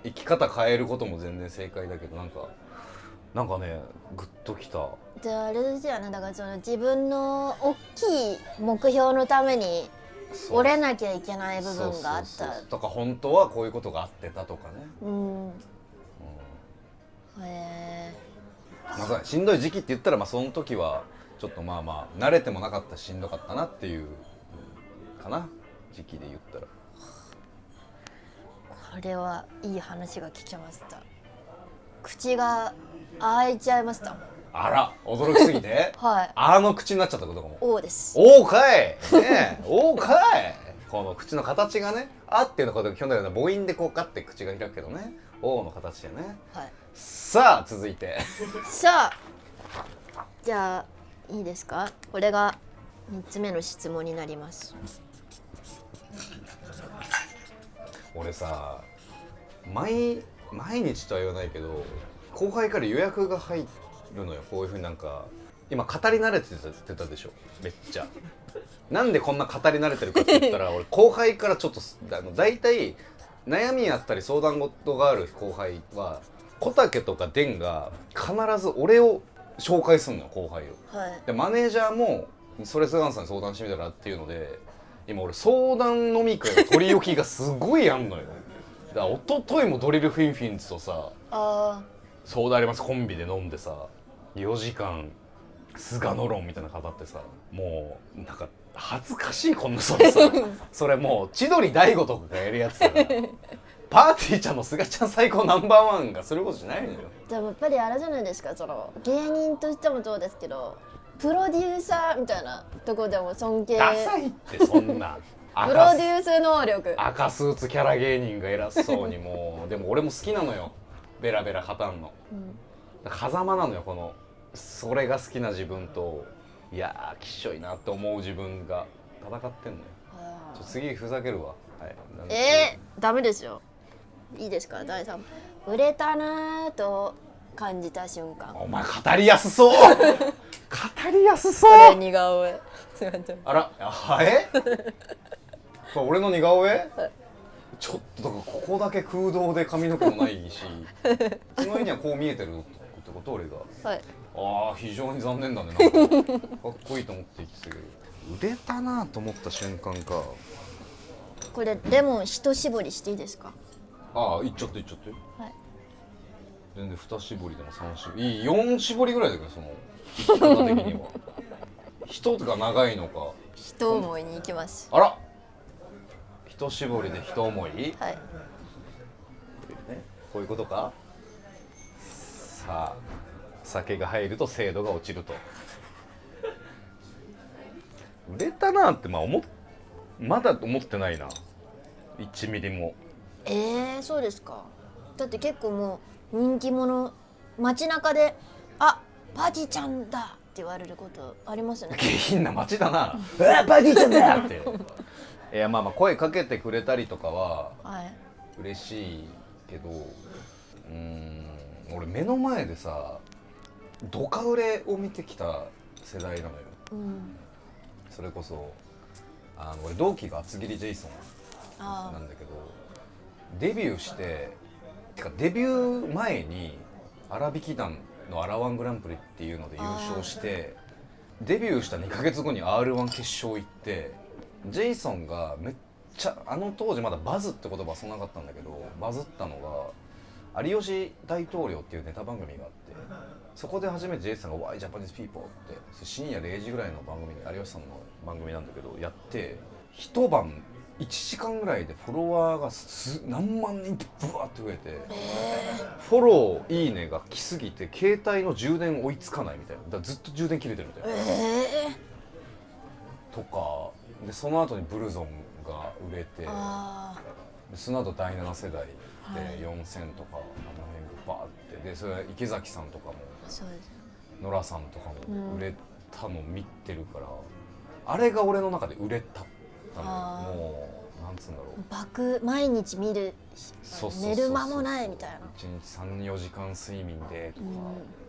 生き方変えることも全然正解だけど、なんかねグッときた。じゃああれですよね。だからその自分の大きい目標のために折れなきゃいけない部分があったとか、本当はこういうことがあってたとかね。まあ、しんどい時期って言ったら、まあ、その時はちょっとまあまあ慣れてもなかったししんどかったなっていうかな、時期で言ったら。これはいい話が聞けました。口が開いちゃいました。あら驚きすぎてはい。あの口になっちゃったことかも。おうです。おうかいねえおうかいこの口の形がね、あっていうのことが基本的には母音でこうガッて口が開くけどね、おうの形でね。はい。さあ続いてさあ、じゃあいいですか。これが3つ目の質問になります。俺さ、毎日とは言わないけど後輩から予約が入るのよ。こういうふうになんか今語り慣れてたでしょ、めっちゃ。なんでこんな語り慣れてるかって言ったら俺後輩からちょっと大体悩みあったり相談事がある後輩は小竹とかデンが必ず俺を紹介するのよ、後輩を。はい。でマネージャーもそれ菅さんに相談してみたらっていうので、今俺相談飲み会の取り置きがすごいあんのよ。だから一昨日もドリルフィンフィンズとさあ相談ありますコンビで飲んでさ4時間菅野論みたいなの語ってさ、もうなんか恥ずかしい、こんなそれさそれもう千鳥大悟とかがやるやつだからパーティーちゃんの菅ちゃん最高ナンバーワンがすることじゃないのよ。あ、でもやっぱりあれじゃないですか。その芸人としてもそうですけど、プロデューサーみたいなとこでも尊敬。ダサいってそんなプロデュース能力。赤スーツキャラ芸人が偉そうにもうでも俺も好きなのよ、ベラベラ語んの。狭間なのよ、このそれが好きな自分と、いやーきっしょいなって思う自分が戦ってんのよ。次ふざけるわ。はい、ダメですよ。いいですか。第3、売れたなーと感じた瞬間。お前語りやすそう語りやすそう。これ似顔絵。すいません。あら、これ俺の似顔絵、ちょっとだからここだけ空洞で髪の毛もないしその絵にはこう見えてるってこと俺が。はい。ああ非常に残念だね。なんかかっこいいと思って生きてるけど売れたなと思った瞬間か。これレモン一絞りしていいですか。ああいっちゃって。はい。全然2絞りでも3絞りいい4絞りぐらいだけど、その生き方的には人が長いのか。一思いに行きます。あら一絞りで一思い、はい。ね、こういうことか。さあ酒が入ると精度が落ちると。売れたなってまだ思ってないな、1ミリも。そうですか。だって結構もう人気者、街中であ、パディちゃんだって言われることありますよね。下品な街だなパディちゃんだっていやまあ声かけてくれたりとかははい。嬉しいけど、俺目の前でさドカ売れを見てきた世代なのよ。それこそ俺同期が厚切りジェイソンなんだけど、デビューしてデビュー前に荒引き団のアラワングランプリっていうので優勝して、デビューした2ヶ月後に R1 決勝行って、ジェイソンがめっちゃ当時まだバズって言葉はそんなかったんだけどバズったのが有吉大統領っていうネタ番組があって、そこで初めてジェイソンが Why Japanese People って深夜0時ぐらいの番組で有吉さんの番組なんだけどやって、一晩1時間ぐらいでフォロワーが何万人ってブワーって増えて、フォローいいねが来すぎて携帯の充電追いつかないみたいな、だからずっと充電切れてるみたいな、とかで、その後にブルゾンが売れて、でその後第7世代で4000とかあの辺がバーってで、それ池崎さんとかもノラさんとかも売れたの見てるから、あれが俺の中で売れたのよ。もうなんつうんだろう、毎日見る、寝る間もないみたいな。1日 3,4 時間睡眠でと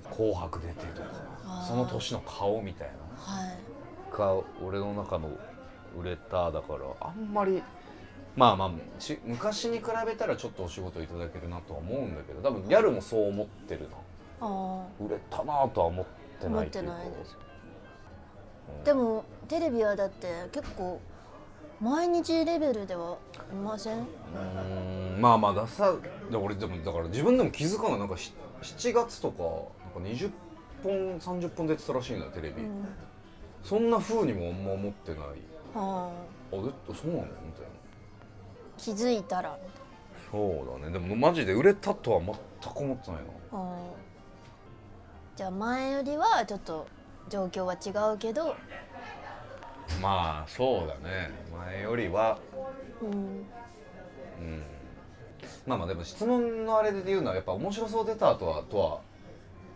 か、紅白出てとか、その年の顔みたいな、が俺の中の売れた。だからあんまり昔に比べたらちょっとお仕事いただけるなとは思うんだけど、多分ギャルもそう思ってるな。売れたなとは思ってないというか。思ってないです。でもテレビはだって結構毎日レベルではいません？で俺でもだから自分でも気づかない。なんか7月とかなんか20本30本出てたらしいんだよテレビ、うん、そんな風にもあんま思ってない。はあでそうなのみたいな。気づいたらそうだね。でもマジで売れたとは全く思ってないな。じゃあ前よりはちょっと状況は違うけど、まあそうだね、前よりはうん、まあまあでも質問のあれで言うのはやっぱ面白そう出た後は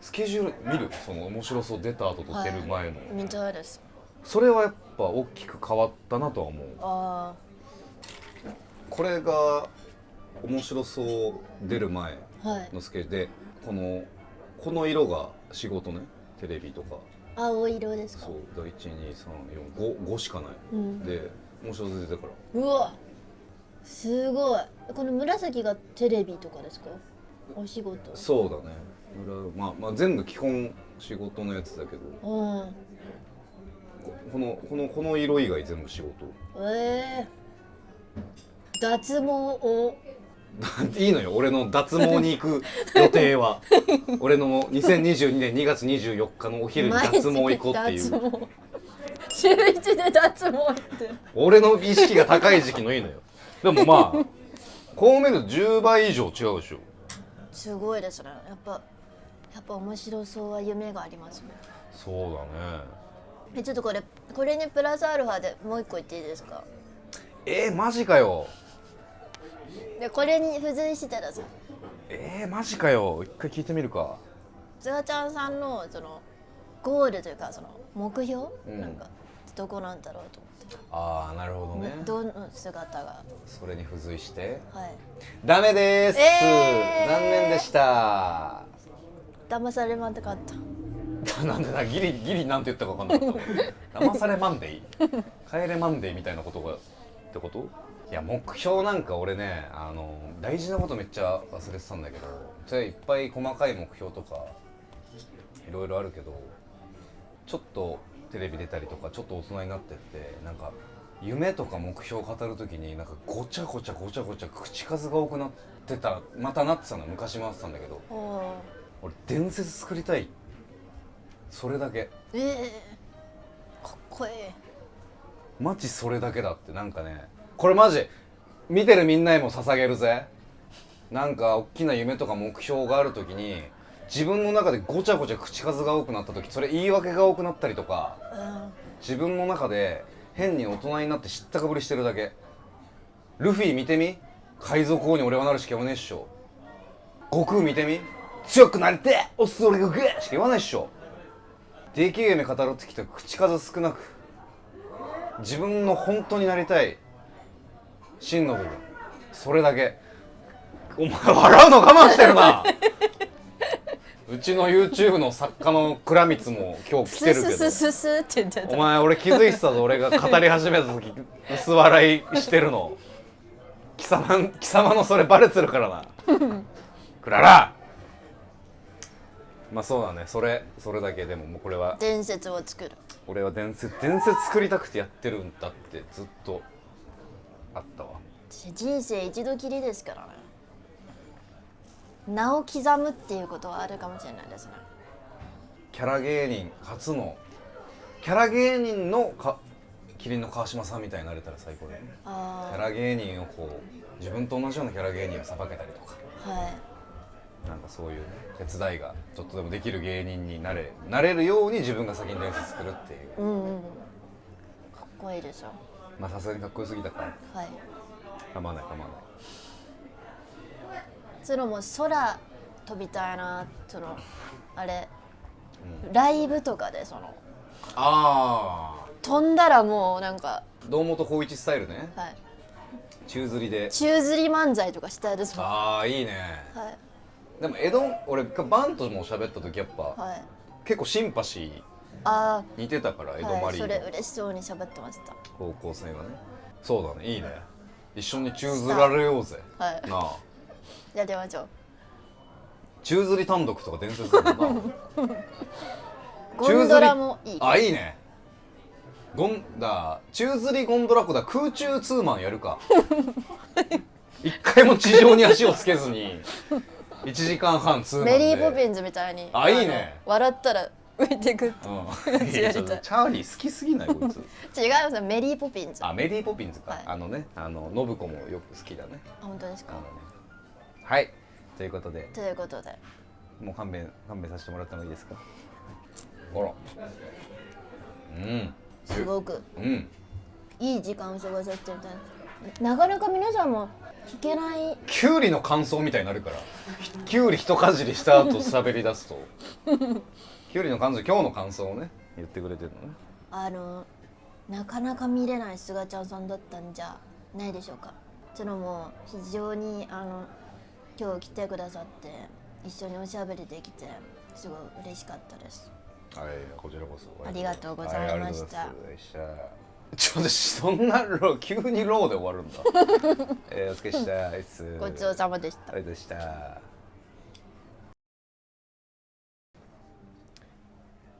スケジュール見る、その面白そう出た後と出る前の、見たいです。それはやっぱ大きく変わったなとは思う。あこれが面白そう出る前あ、はい。のスケジュールで、この色が仕事ね、テレビとか青色ですか？そうだ、12345しかない、うん、で面白そう出てから。うわ、すごい。この紫がテレビとかですか？お仕事？そうだね、まあ全部基本仕事のやつだけど、うん、この色以外全部仕事。脱毛をいいのよ俺の脱毛に行く予定は俺の2022年2月24日のお昼に脱毛行こうっていう、週一で脱毛って俺の意識が高い時期のいいのよ。でもまあこう見ると10倍以上違うでしょ。すごいですね。やっぱ面白そうは夢がありますね。そうだね。ちょっとこれにプラスアルファでもう一個言っていいですか？マジかよ。でこれに付随してたさ、マジかよ。一回聞いてみるか。ズワちゃんさんのそのゴールというかその目標、なんかどこなんだろうと思って。ああなるほどね。どの姿が。それに付随して、はい。ダメです、残念でした。騙されまんってかった。なんでな、ギリなんて言ったか分かんなかった騙されマンデー帰れマンデーみたいなことがってこと。いや目標なんか俺ね、大事なことめっちゃ忘れてたんだけど、それいっぱい細かい目標とかいろいろあるけど、ちょっとテレビ出たりとかちょっと大人になってって、なんか夢とか目標を語るときになんかごちゃごちゃ口数が多くなってた、またなってたの、昔もあってたんだけど、俺伝説作りたい、それだけ。かっこいい。マジそれだけだって。なんかね、これマジ見てるみんなにも捧げるぜ。なんか大きな夢とか目標があるときに自分の中でごちゃごちゃ口数が多くなったとき、それ言い訳が多くなったりとか、自分の中で変に大人になって知ったかぶりしてるだけ。ルフィ見てみ、海賊王に俺はなるしか言わねえっしょ。悟空見てみ、強くなりてえおっす俺がグーしか言わないっしょ。でけえ夢語るってきた口数少なく、自分の本当になりたい真の部分、それだけ。お前笑うの我慢してるなうちの YouTube の作家の倉光も今日来てるけど、スって言ってた。お前俺気づいてたぞ、俺が語り始めた時薄笑いしてるの。貴様のそれバレてるからなクララ。まあそうだね、それだけ。でももうこれは伝説を作る。俺は伝説作りたくてやってるんだってずっとあったわ。人生一度きりですからね。名を刻むっていうことはあるかもしれないですね。キャラ芸人初のキャラ芸人の麒麟の川島さんみたいになれたら最高だよね。キャラ芸人をこう自分と同じようなキャラ芸人をさばけたりとか、なんかそういうね、手伝いがちょっとでもできる芸人になれるように自分が先に伝説作るっていう、かっこいいでしょ。まあさすがにかっこよすぎたから、構わない。そのもう空飛びたいな、そのあれ、ライブとかでその飛んだらもうなんか堂本光一スタイルね、宙吊りで宙吊り漫才とかしたいですもん。いいね。でも俺バンとも喋った時やっぱ、結構シンパシー似てたから、江戸マリーそれ嬉しそうに喋ってました。高校生がね。そうだね、いいね。一緒に宙吊られようぜ。なあやりましょう。宙吊り単独とか伝説だもんなゴンドラもいい。いいね。宙吊りゴンドラ湖だ。空中ツーマンやるか一回も地上に足をつけずに1時間半ツーマンでメリーポピンズみたいにあいいね笑ったら浮いてくってうん、いやちょっとチャーリー好きすぎないこいつ違うさメリーポピンズあメリーポピンズか、はいあのね信子もよく好きだねあ本当ですかはいということでということでもう勘弁させてもらってもいいですかあらうんすごくうんいい時間を過ごさせてみたいなかなか皆さんも聞けないキュウリの感想みたいになるからキュウリ一かじりした後喋り出すとキュウリの感想今日の感想をね言ってくれてるのねなかなか見れないすがちゃんさんだったんじゃないでしょうか。そのも非常に今日来てくださって一緒におしゃべりできてすごい嬉しかったです。はいこちらこそありがとうございました。ちょっとそんな急にローで終わるんだお疲れしたです。ごちそうさまでした。ありがとうございました。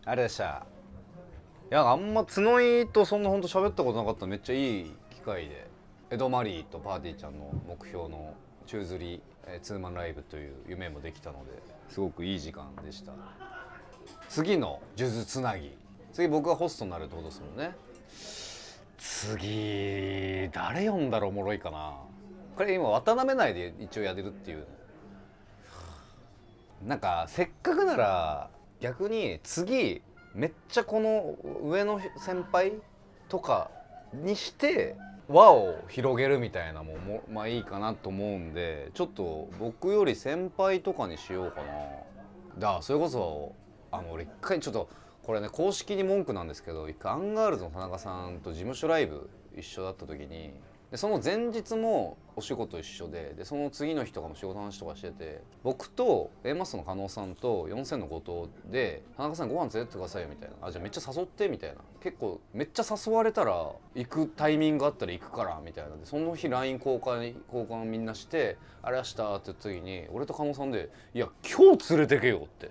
あれでした。いやあんま角井とそんなほんと喋ったことなかった。めっちゃいい機会でエドマリーとパーティーちゃんの目標の宙吊りツーマンライブという夢もできたのですごくいい時間でした。次の数珠つなぎ次僕がホストになるってことですもんね。次誰呼んだらおもろいかな。これ今渡辺内で一応やれるっていうなんかせっかくなら逆に次めっちゃこの上の先輩とかにして輪を広げるみたいなもまあいいかなと思うんでちょっと僕より先輩とかにしようかな。それこそ俺一回ちょっとこれね公式に文句なんですけど一回アンガールズの田中さんと事務所ライブ一緒だった時にでその前日もお仕事一緒でその次の日とかも仕事の話とかしてて僕と A マッソの加納さんと4000の後藤で田中さんご飯連れてってくださいよみたいなじゃあめっちゃ誘ってみたいな結構めっちゃ誘われたら行くタイミングあったら行くからみたいなでその日 LINE 交換みんなしてあれ明日って言った時に俺と加納さんでいや今日連れてけよって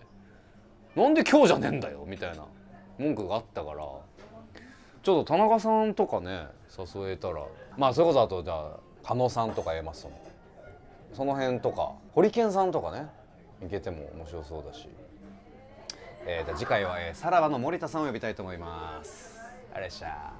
なんで今日じゃねえんだよみたいな文句があったからちょっと田中さんとかね誘えたらまあそれこそあとじゃあ加納さんとか言えますその辺とかホリケンさんとかねいけても面白そうだし、じゃあ次回は、さらばの森田さんを呼びたいと思います。あれでした。